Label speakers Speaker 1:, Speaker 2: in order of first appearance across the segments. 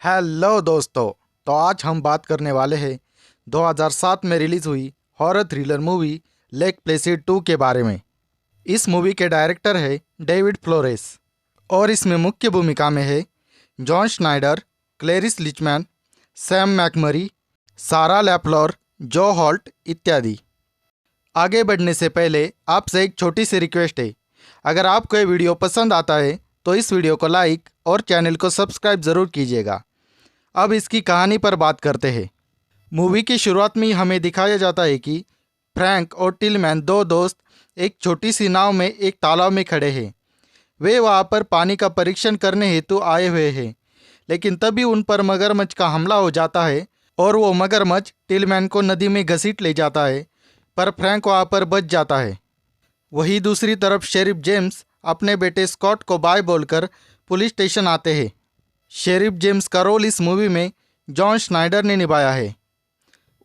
Speaker 1: Hello दोस्तों। तो आज हम बात करने वाले हैं 2007 में रिलीज हुई horror thriller movie lake Placid 2 के बारे में। इस मूवी के डायरेक्टर है डेविड फ्लोरेस और इसमें मुख्य भूमिका में है जॉन स्नाइडर, क्लेरिस लिचमैन, सैम मैकमरी, सारा लैफ्लौर, जो हॉल्ट इत्यादि। आगे बढ़ने से पहले आपसे एक छोटी सी रिक्वेस्ट है, अगर आपको ये वीडियो पसंद आता है तो इस वीडियो को लाइक और चैनल को सब्सक्राइब ज़रूर कीजिएगा। अब इसकी कहानी पर बात करते हैं। मूवी की शुरुआत में ही हमें दिखाया जाता है कि फ्रैंक और टिलमैन दो दोस्त एक छोटी सी नाव में एक तालाब में खड़े हैं। वे वहाँ पर पानी का परीक्षण करने हेतु आए हुए हैं, लेकिन तभी उन पर मगरमच्छ का हमला हो जाता है और वो मगरमच्छ टिलमैन को नदी में घसीट ले जाता है, पर फ्रैंक वहाँ पर बच जाता है। वहीं दूसरी तरफ शेरिफ जेम्स अपने बेटे स्कॉट को बाय बोलकर पुलिस स्टेशन आते हैं। शेरिफ जेम्स का रोल इस मूवी में जॉन स्नाइडर ने निभाया है।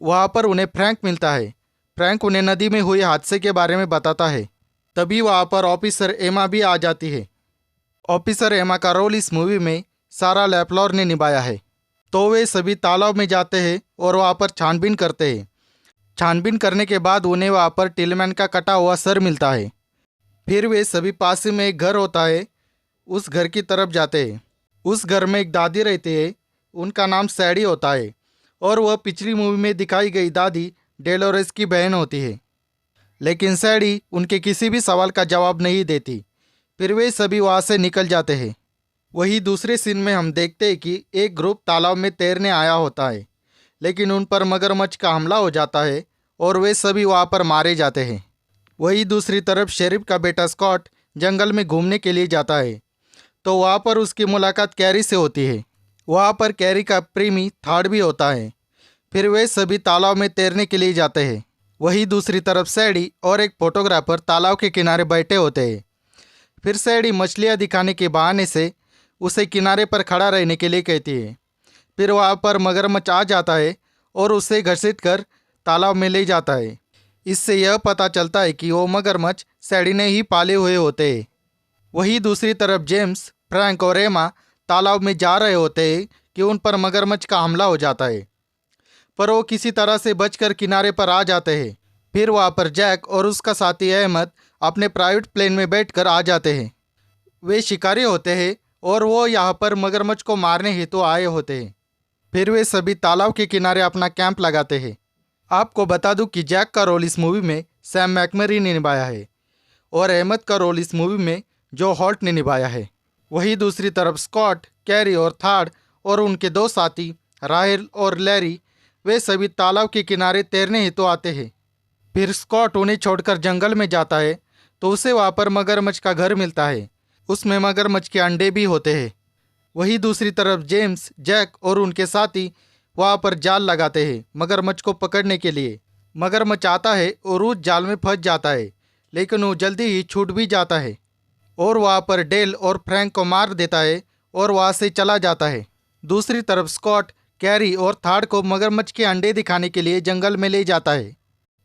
Speaker 1: वहाँ पर उन्हें फ्रैंक मिलता है। फ्रैंक उन्हें नदी में हुए हादसे के बारे में बताता है। तभी वहाँ पर ऑफिसर एमा भी आ जाती है। ऑफिसर एमा का रोल इस मूवी में सारा लैफ्लौर ने निभाया है। तो वे सभी तालाब में जाते हैं और वहाँ पर छानबीन करते हैं। छानबीन करने के बाद उन्हें वहाँ पर टिलमैन का कटा हुआ सर मिलता है। फिर वे सभी पास में एक घर होता है, उस घर की तरफ जाते हैं। उस घर में एक दादी रहती है, उनका नाम सैडी होता है और वह पिछली मूवी में दिखाई गई दादी डेलोरेस की बहन होती है। लेकिन सैडी उनके किसी भी सवाल का जवाब नहीं देती। फिर वे सभी वहाँ से निकल जाते हैं। वही दूसरे सीन में हम देखते हैं कि एक ग्रुप तालाब में तैरने आया होता है, लेकिन उन पर मगरमच्छ का हमला हो जाता है और वे सभी वहाँ पर मारे जाते हैं। वही दूसरी तरफ शेरिफ का बेटा स्कॉट जंगल में घूमने के लिए जाता है, तो वहाँ पर उसकी मुलाकात कैरी से होती है। वहाँ पर कैरी का प्रेमी थार्ड भी होता है। फिर वे सभी तालाब में तैरने के लिए जाते हैं। वही दूसरी तरफ सैडी और एक फोटोग्राफर तालाब के किनारे बैठे होते हैं। फिर सैडी मछलियाँ दिखाने के बहाने से उसे किनारे पर खड़ा रहने के लिए कहती है। फिर वहाँ पर मगरमच्छ आ जाता है और उसे घसीट कर तालाब में ले जाता है। इससे यह पता चलता है कि वो मगरमच्छ सैडी ने ही पाले हुए होते हैं। वहीं दूसरी तरफ जेम्स, फ्रैंक और एमा तालाब में जा रहे होते हैं कि उन पर मगरमच्छ का हमला हो जाता है, पर वो किसी तरह से बचकर किनारे पर आ जाते हैं। फिर वहाँ पर जैक और उसका साथी अहमद अपने प्राइवेट प्लेन में बैठकर आ जाते हैं। वे शिकारी होते हैं और वो यहाँ पर मगरमच्छ को मारने हेतु आए होते हैं। फिर वे सभी तालाब के किनारे अपना कैंप लगाते हैं। आपको बता दूं कि जैक का रोल इस मूवी में सैम मैकमरी ने निभाया है और अहमद का रोल इस मूवी में जो हॉल्ट ने निभाया है। वहीं दूसरी तरफ स्कॉट, कैरी और थार्ड और उनके दो साथी राहेल और लैरी वे सभी तालाब के किनारे तैरने हेतु आते हैं। फिर स्कॉट उन्हें छोड़कर जंगल में जाता है, तो उसे वहाँ पर मगरमच्छ का घर मिलता है। उसमें मगरमच्छ के अंडे भी होते हैं। वहीं दूसरी तरफ जेम्स, जैक और उनके साथी वहाँ पर जाल लगाते हैं मगरमच्छ को पकड़ने के लिए। मगरमच्छ आता है और उस जाल में फंस जाता है, लेकिन वो जल्दी ही छूट भी जाता है और वहाँ पर डेल और फ्रैंक को मार देता है और वहाँ से चला जाता है। दूसरी तरफ स्कॉट, कैरी और थार्ड को मगरमच्छ के अंडे दिखाने के लिए जंगल में ले जाता है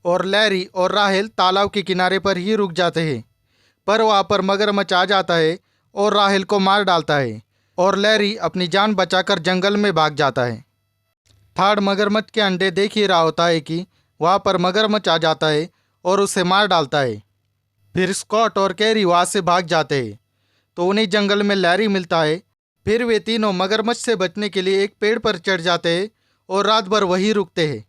Speaker 1: और लैरी और राहेल तालाब के किनारे पर ही रुक जाते हैं, पर वहाँ पर मगरमच्छ आ जाता है और राहेल को मार डालता है और लैरी अपनी जान बचाकर जंगल में भाग जाता है। थार्ड मगरमच्छ के अंडे देख ही रहा होता है कि वहाँ पर मगरमच्छ आ जाता है और उसे मार डालता है। फिर स्कॉट और कैरी वहाँ से भाग जाते हैं, तो उन्हें जंगल में लैरी मिलता है। फिर वे तीनों मगरमच्छ से बचने के लिए एक पेड़ पर चढ़ जाते हैं और रात भर वहीं रुकते हैं।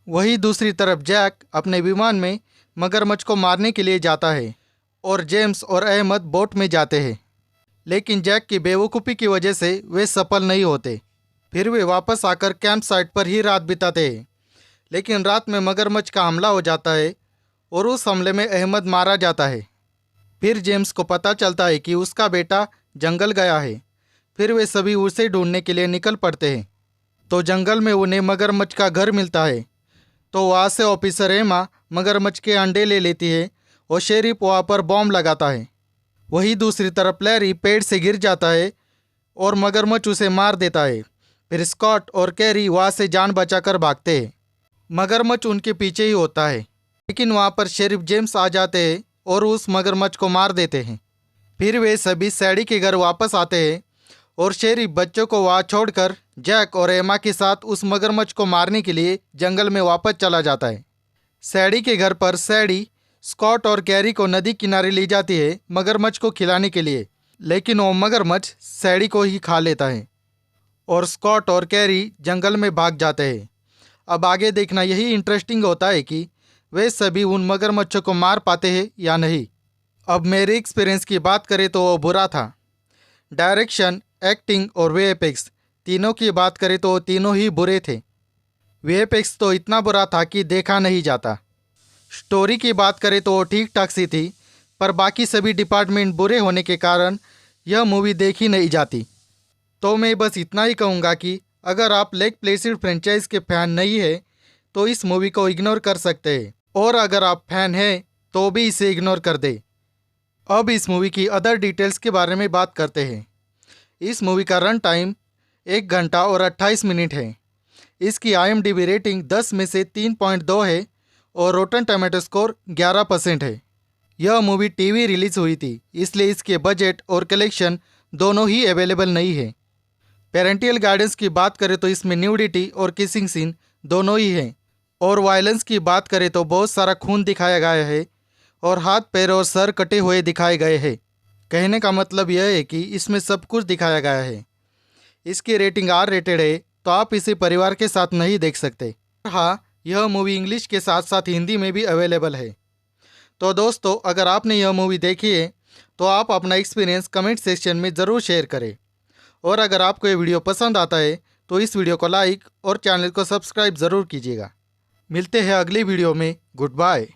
Speaker 1: वहीं दूसरी तरफ जैक अपने विमान में मगरमच्छ को मारने के लिए जाता है और जेम्स और अहमद बोट में जाते हैं, लेकिन जैक की बेवकूफ़ी की वजह से वे सफल नहीं होते। फिर वे वापस आकर कैंप साइट पर ही रात बिताते हैं, लेकिन रात में मगरमच्छ का हमला हो जाता है और उस हमले में अहमद मारा जाता है। फिर जेम्स को पता चलता है कि उसका बेटा जंगल गया है। फिर वे सभी उसे ढूंढने के लिए निकल पड़ते हैं, तो जंगल में उन्हें मगरमच्छ का घर मिलता है। तो वहाँ से ऑफिसर एमा मगरमच्छ के अंडे ले लेती है और शेरिफ वहाँ पर बॉम्ब लगाता है। वहीं दूसरी तरफ लैरी पेड़ से गिर जाता है और मगरमच्छ उसे मार देता है। फिर स्कॉट और कैरी वहाँ से जान बचाकर भागते हैं। मगरमच्छ उनके पीछे ही होता है, लेकिन वहाँ पर शेरिफ जेम्स आ जाते हैं और उस मगरमच्छ को मार देते हैं। फिर वे सभी सैडी के घर वापस आते हैं और शेरिफ बच्चों को वहाँ छोड़कर जैक और एमा के साथ उस मगरमच्छ को मारने के लिए जंगल में वापस चला जाता है। सैडी के घर पर सैडी स्कॉट और कैरी को नदी किनारे ले जाती है मगरमच्छ को खिलाने के लिए, लेकिन वो मगरमच्छ सैडी को ही खा लेता है और स्कॉट और कैरी जंगल में भाग जाते हैं। अब आगे देखना यही इंटरेस्टिंग होता है कि वे सभी उन मगरमच्छों को मार पाते हैं या नहीं। अब मेरे एक्सपीरियंस की बात करें तो वो बुरा था। डायरेक्शन, एक्टिंग और वीएफएक्स तीनों की बात करें तो तीनों ही बुरे थे। वीएफएक्स तो इतना बुरा था कि देखा नहीं जाता। स्टोरी की बात करें तो वो ठीक ठाक सी थी, पर बाकी सभी डिपार्टमेंट बुरे होने के कारण यह मूवी देखी नहीं जाती। तो मैं बस इतना ही कहूँगा कि अगर आप लेक प्लेसिड फ्रेंचाइज के फैन नहीं है तो इस मूवी को इग्नोर कर सकते हैं, और अगर आप फैन हैं तो भी इसे इग्नोर कर दे। अब इस मूवी की अदर डिटेल्स के बारे में बात करते हैं। इस मूवी का रन टाइम 1 घंटा और 28 मिनट है। इसकी IMDb रेटिंग 10 में से 3.2 है और रोटन टोमेटो स्कोर 11% है। यह मूवी टीवी रिलीज हुई थी, इसलिए इसके बजट और कलेक्शन दोनों ही अवेलेबल नहीं है। पेरेंटियल गाइडेंस की बात करें तो इसमें न्यूडिटी और किसिंग सीन दोनों ही हैं, और वायलेंस की बात करें तो बहुत सारा खून दिखाया गया है और हाथ पैर और सर कटे हुए दिखाए गए हैं। कहने का मतलब यह है कि इसमें सब कुछ दिखाया गया है। इसकी रेटिंग R रेटेड है, तो आप इसे परिवार के साथ नहीं देख सकते। हाँ, यह मूवी इंग्लिश के साथ साथ हिंदी में भी अवेलेबल है। तो दोस्तों, अगर आपने यह मूवी देखी है तो आप अपना एक्सपीरियंस कमेंट सेक्शन में ज़रूर शेयर करें, और अगर आपको ये वीडियो पसंद आता है तो इस वीडियो को लाइक और चैनल को सब्सक्राइब ज़रूर कीजिएगा। मिलते हैं अगली वीडियो में। Good bye.